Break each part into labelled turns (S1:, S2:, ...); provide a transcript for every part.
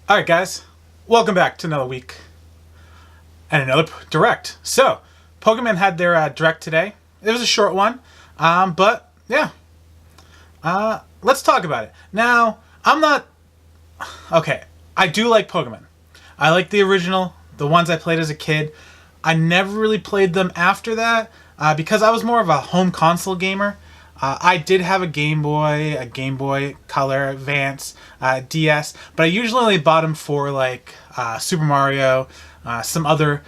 S1: Alright guys, welcome back to another week and another direct. So, Pokemon had their direct today. It was a short one, but yeah. Let's talk about it. Now, okay, I do like Pokemon. I like the original, the ones I played as a kid. I never really played them after that because I was more of a home console gamer. I did have a Game Boy Color, Advance, DS, but I usually only bought them for like Super Mario, some other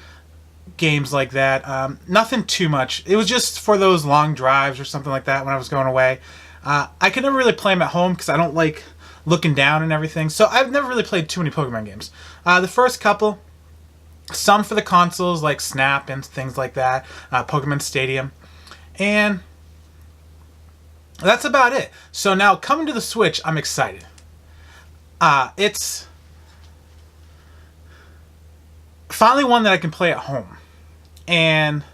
S1: games like that. Nothing too much. It was just for those long drives or something like that when I was going away. I could never really play them at home because I don't like looking down and everything, so I've never really played too many Pokemon games. The first couple, some for the consoles like Snap and things like that, Pokemon Stadium, and that's about it. So now coming to the Switch, I'm excited. It's finally one that I can play at home, and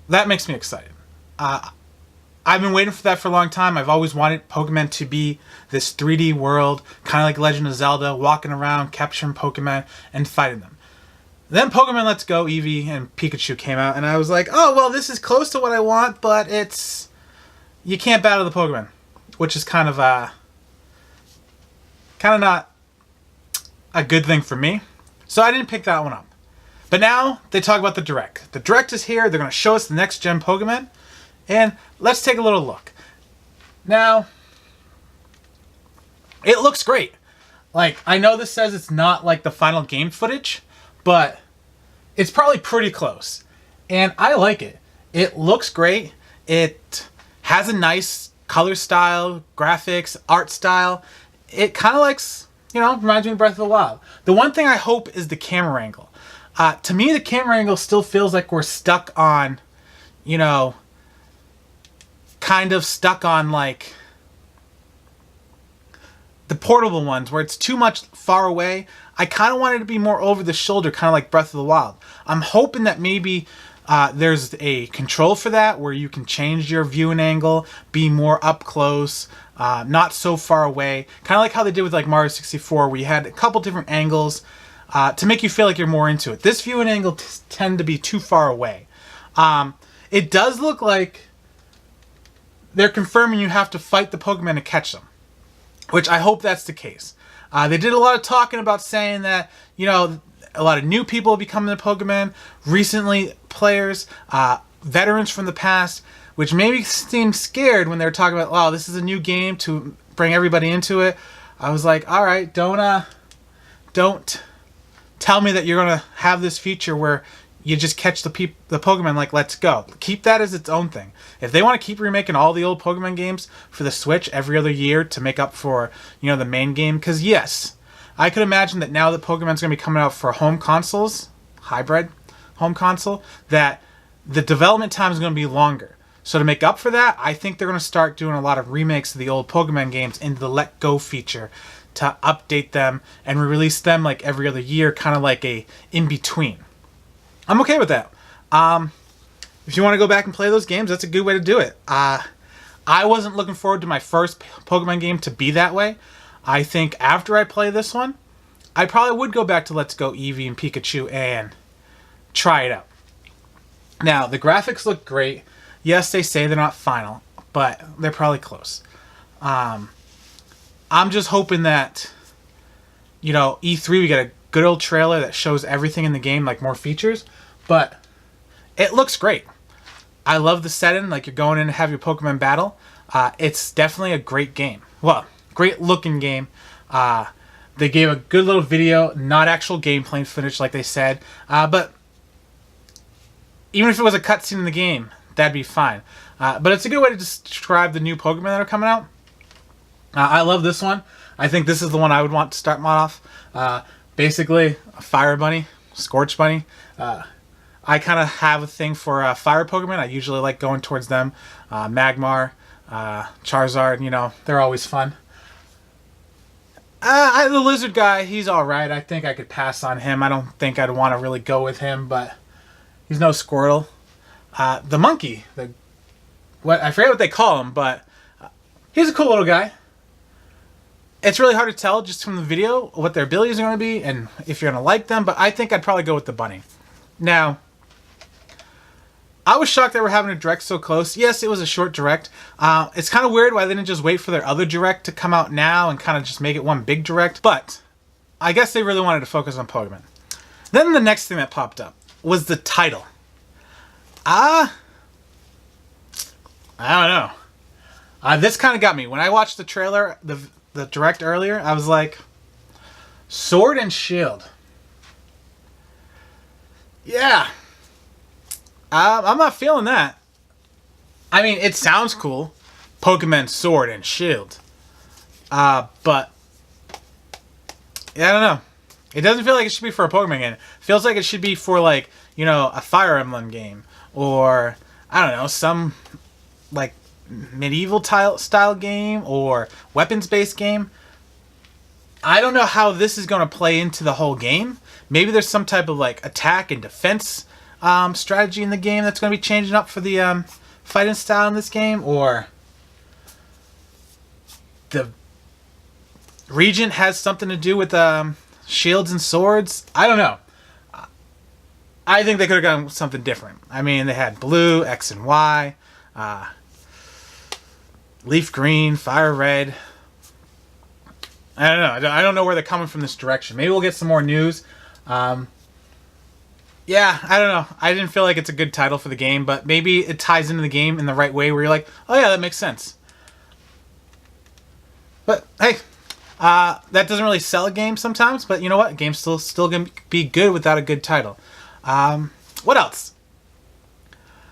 S1: that makes me excited. I've been waiting for that for a long time. I've always wanted Pokemon to be this 3D world, kind of like Legend of Zelda, walking around, capturing Pokemon, and fighting them. Then Pokemon Let's Go, Eevee, and Pikachu came out, and I was like, oh, well, this is close to what I want, but you can't battle the Pokemon, which is kind of not a good thing for me. So I didn't pick that one up. But now they talk about the Direct. The Direct is here. They're going to show us the next gen Pokemon. And let's take a little look. Now, it looks great. Like, I know this says it's not like the final game footage, but it's probably pretty close. And I like it. It looks great. It has a nice color style, graphics, art style. It kind of reminds me of Breath of the Wild. The one thing I hope is the camera angle. To me, the camera angle still feels like we're stuck on, kind of stuck on like the portable ones where it's too much far away. I kind of want it to be more over the shoulder, kind of like Breath of the Wild. I'm hoping that maybe there's a control for that where you can change your viewing angle, be more up close, not so far away. Kind of like how they did with like Mario 64, where you had a couple different angles to make you feel like you're more into it. This viewing angle tend to be too far away. It does look like they're confirming you have to fight the Pokemon to catch them, which I hope that's the case. They did a lot of talking about saying that, a lot of new people becoming the Pokemon, recently players, veterans from the past, which maybe seemed scared when they were talking about, wow, this is a new game to bring everybody into it. I was like, all right, don't tell me that you're going to have this feature where you just catch the Pokemon like Let's Go. Keep that as its own thing. If they want to keep remaking all the old Pokemon games for the Switch every other year to make up for, the main game, because yes, I could imagine that now that Pokemon's going to be coming out for home consoles, hybrid home console, that the development time is going to be longer. So to make up for that, I think they're going to start doing a lot of remakes of the old Pokemon games into the Let Go feature to update them and release them like every other year, kind of like a in-between. I'm okay with that. If you want to go back and play those games, that's a good way to do it. I wasn't looking forward to my first Pokemon game to be that way. I think after I play this one, I probably would go back to Let's Go Eevee and Pikachu and try it out. Now, the graphics look great. Yes, they say they're not final, but they're probably close. I'm just hoping that, E3 we get a good old trailer that shows everything in the game, like more features, but it looks great. I love the setting, like you're going in to have your Pokemon battle. It's definitely a great game. Well, great looking game. They gave a good little video, not actual gameplay footage like they said, but even if it was a cutscene in the game, that'd be fine. But it's a good way to describe the new Pokemon that are coming out. I love this one. I think this is the one I would want to start off. Basically, a Fire Bunny, Scorch Bunny. I kind of have a thing for fire Pokemon. I usually like going towards them. Magmar, Charizard, they're always fun. The lizard guy, he's alright. I think I could pass on him. I don't think I'd want to really go with him, but he's no Squirtle. The monkey, I forget what they call him, but he's a cool little guy. It's really hard to tell just from the video what their abilities are going to be and if you're going to like them, but I think I'd probably go with the bunny. Now, I was shocked they were having a direct so close. Yes, it was a short direct. It's kind of weird why they didn't just wait for their other direct to come out now and kind of just make it one big direct, but I guess they really wanted to focus on Pokemon. Then the next thing that popped up was the title. I don't know. This kind of got me. When I watched the trailer, the direct earlier, I was like, Sword and Shield. Yeah. I'm not feeling that. I mean, it sounds cool. Pokemon Sword and Shield. But yeah, I don't know. It doesn't feel like it should be for a Pokemon game. It feels like it should be for, like, you know, a Fire Emblem game. Or, I don't know, some, like, medieval style game or weapons-based game. I don't know how this is going to play into the whole game. Maybe there's some type of, like, attack and defense strategy in the game that's going to be changing up for the fighting style in this game. Or the Regent has something to do with shields and swords. I don't know. I think they could have gone with something different. I mean, they had blue, X and Y, leaf green, fire red. I don't know. I don't know where they're coming from this direction. Maybe we'll get some more news. Yeah, I don't know. I didn't feel like it's a good title for the game, but maybe it ties into the game in the right way where you're like, oh yeah, that makes sense. But hey, that doesn't really sell a game sometimes, but you know what? A game's still going to be good without a good title. What else?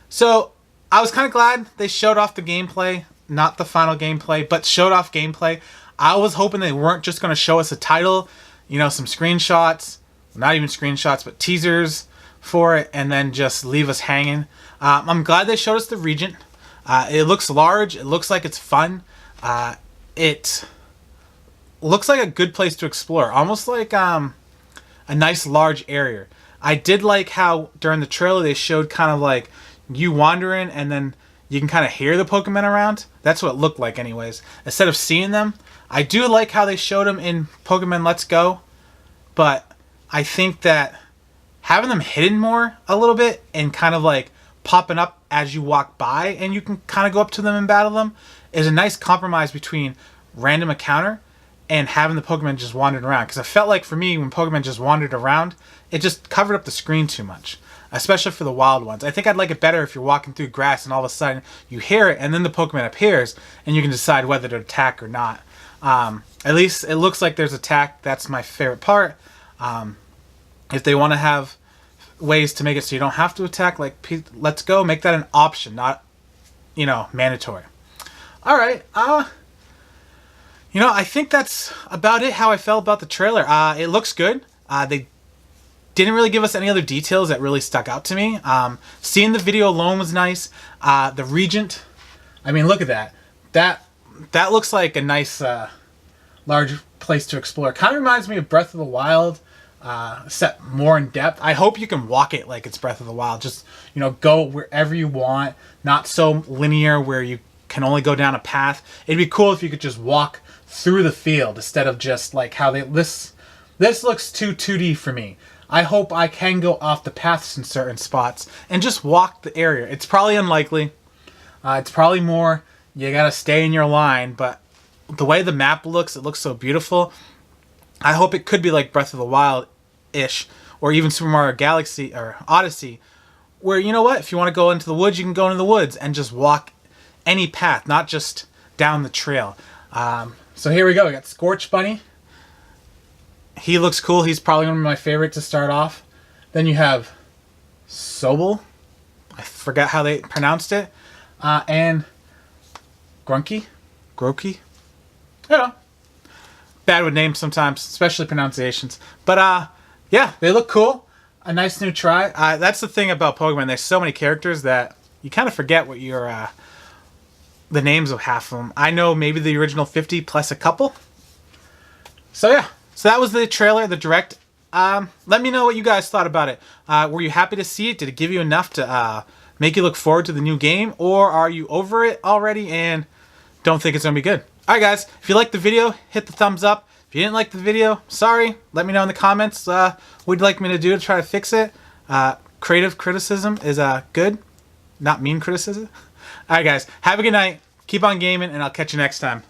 S1: So, I was kind of glad they showed off the gameplay. Not the final gameplay, but showed off gameplay. I was hoping they weren't just going to show us a title, you know, some screenshots. Not even screenshots, but teasers for it, and then just leave us hanging. I'm glad they showed us the Regent. It looks large. It looks like it's fun. It looks like a good place to explore. Almost like a nice large area. I did like how during the trailer they showed kind of like you wandering and then you can kind of hear the Pokemon around. That's what it looked like anyways. Instead of seeing them. I do like how they showed them in Pokemon Let's Go. But I think that having them hidden more a little bit and kind of like popping up as you walk by and you can kind of go up to them and battle them is a nice compromise between random encounter and having the Pokemon just wandering around. Because I felt like for me, when Pokemon just wandered around, it just covered up the screen too much. Especially for the wild ones. I think I'd like it better if you're walking through grass and all of a sudden you hear it and then the Pokemon appears and you can decide whether to attack or not. At least it looks like there's attack. That's my favorite part. If they want to have ways to make it so you don't have to attack, like Let's Go, make that an option, not, you know, mandatory. All right. You know, I think that's about it. How I felt about the trailer. It looks good. They didn't really give us any other details that really stuck out to me. Seeing the video alone was nice. The Regent. I mean, look at that. That looks like a nice, large place to explore. Kind of reminds me of Breath of the Wild. Set more in depth. I hope you can walk it like it's Breath of the Wild. Just, you know, go wherever you want. Not so linear where you can only go down a path. It'd be cool if you could just walk through the field instead of just like how this looks too 2D for me. I hope I can go off the paths in certain spots and just walk the area. It's probably unlikely. It's probably more you gotta stay in your line, but the way the map looks, it looks so beautiful. I hope it could be like Breath of the Wild-ish, or even Super Mario Galaxy or Odyssey, where, you know what, if you want to go into the woods, you can go into the woods and just walk any path, not just down the trail. So here we go. We got Scorch Bunny. He looks cool. He's probably one of my favorites to start off. Then you have Sobble. I forgot how they pronounced it. And Grunky. Groki. I don't know. Bad with names sometimes, especially pronunciations. But yeah, they look cool. A nice new try. That's the thing about Pokemon. There's so many characters that you kind of forget what your the names of half of them. I know maybe the original 50 plus a couple. So yeah. So that was the trailer, the direct. Let me know what you guys thought about it. Were you happy to see it? Did it give you enough to make you look forward to the new game? Or are you over it already and don't think it's going to be good? Alright guys, if you liked the video, hit the thumbs up. If you didn't like the video, sorry. Let me know in the comments what you'd like me to do to try to fix it. Creative criticism is good, not mean criticism. Alright guys, have a good night. Keep on gaming, and I'll catch you next time.